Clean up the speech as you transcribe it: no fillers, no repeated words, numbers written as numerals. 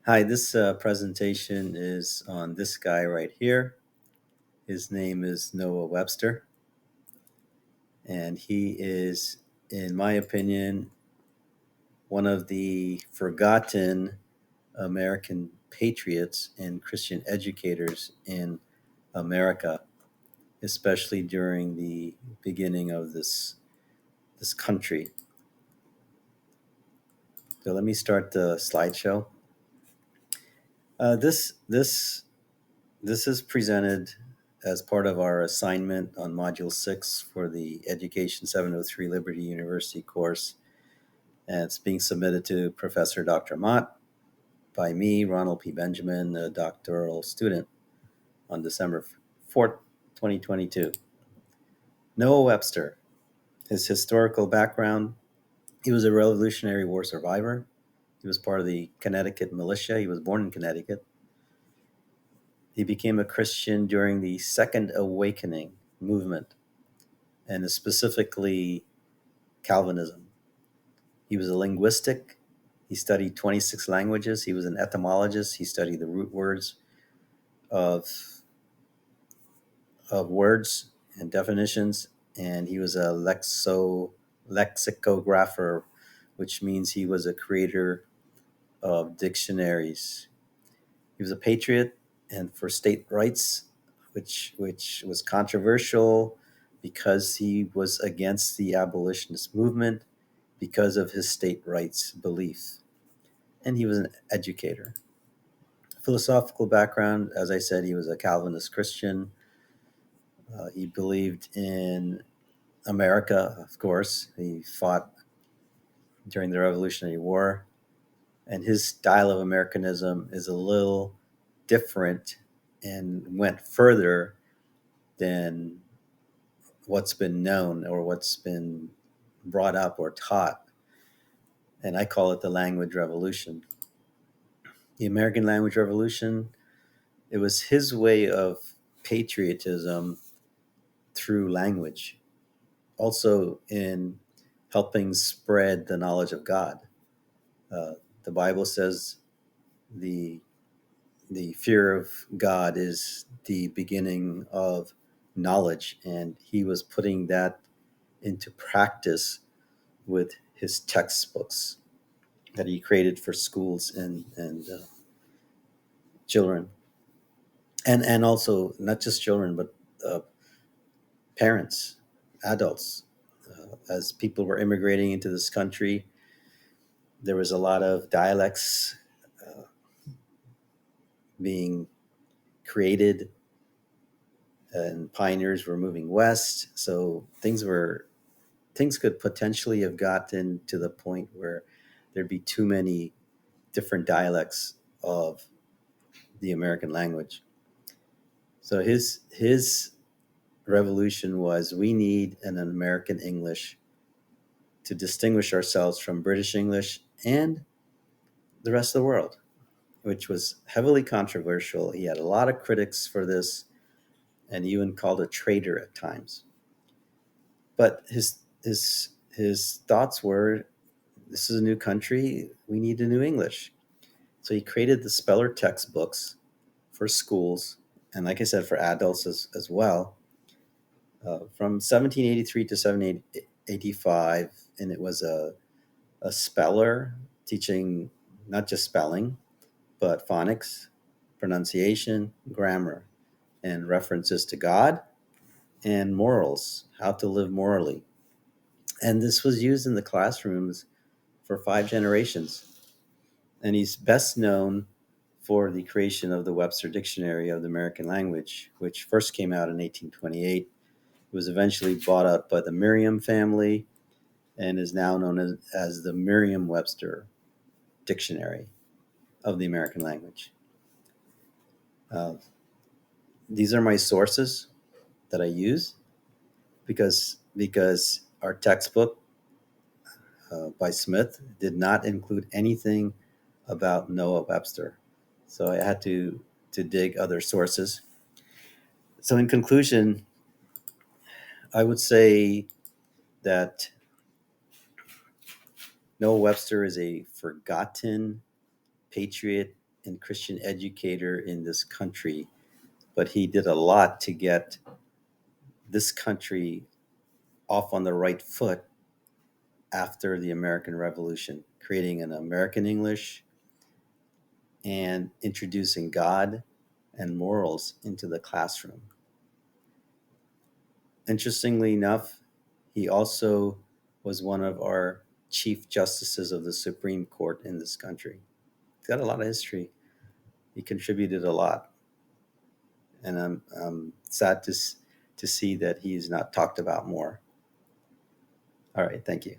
Hi, this presentation is on this guy right here. His name is Noah Webster, and he is, in my opinion, one of the forgotten American patriots and Christian educators in America, especially during the beginning of this country. So let me start the slideshow. This is presented as part of our assignment on Module 6 for the Education 703 Liberty University course. And it's being submitted to Professor Dr. Mott by me, Ronald P. Benjamin, a doctoral student, on December 4th, 2022. Noah Webster, his historical background: he was a Revolutionary War survivor. He was part of the Connecticut militia. He was born in Connecticut. He became a Christian during the Second Awakening movement, and specifically Calvinism. He was a linguistic. He studied 26 languages. He was an etymologist. He studied the root words of, of words and definitions. And he was a lexicographer, which means he was a creator of dictionaries. He was a patriot and for state rights, which was controversial because he was against the abolitionist movement because of his state rights belief. And he was an educator. Philosophical background: as I said, he was a Calvinist Christian. He believed in America, of course. He fought during the Revolutionary War. And his style of Americanism is a little different and went further than what's been known or what's been brought up or taught. And I call it the language revolution. The American language revolution, it was his way of patriotism through language, also in helping spread the knowledge of God. The Bible says the the fear of God is the beginning of knowledge, and he was putting that into practice with his textbooks that he created for schools and children, and also not just children but uh, parents, adults. As people were immigrating into this country, there was a lot of dialects uh, being created, and pioneers were moving west. So things could potentially have gotten to the point where there'd be too many different dialects of the American language. So his revolution was: we need an American English to distinguish ourselves from British English and the rest of the world, which was heavily controversial. He had a lot of critics for this, and even called a traitor at times. But his thoughts were: this is a new country. We need a new English. So he created the speller textbooks for schools, and like I said, for adults as well, from 1783 to 1785. And it was a speller teaching not just spelling, but phonics, pronunciation, grammar, and references to God and morals, how to live morally. And this was used in the classrooms for 5 generations. And he's best known for the creation of the Webster Dictionary of the American Language, which first came out in 1828. It was eventually bought up by the Merriam family and is now known as the Merriam-Webster Dictionary of the American Language. Uh, these are my sources that I use because our textbook by Smith did not include anything about Noah Webster. So I had to dig other sources. So in conclusion, I would say that Noah Webster is a forgotten patriot and Christian educator in this country, but he did a lot to get this country off on the right foot after the American Revolution, creating an American English and introducing God and morals into the classroom. Interestingly enough, he also was one of our chief justices of the Supreme Court in this country. He's got a lot of history. He contributed a lot, and I'm sad to see that he's not talked about more. All right, thank you.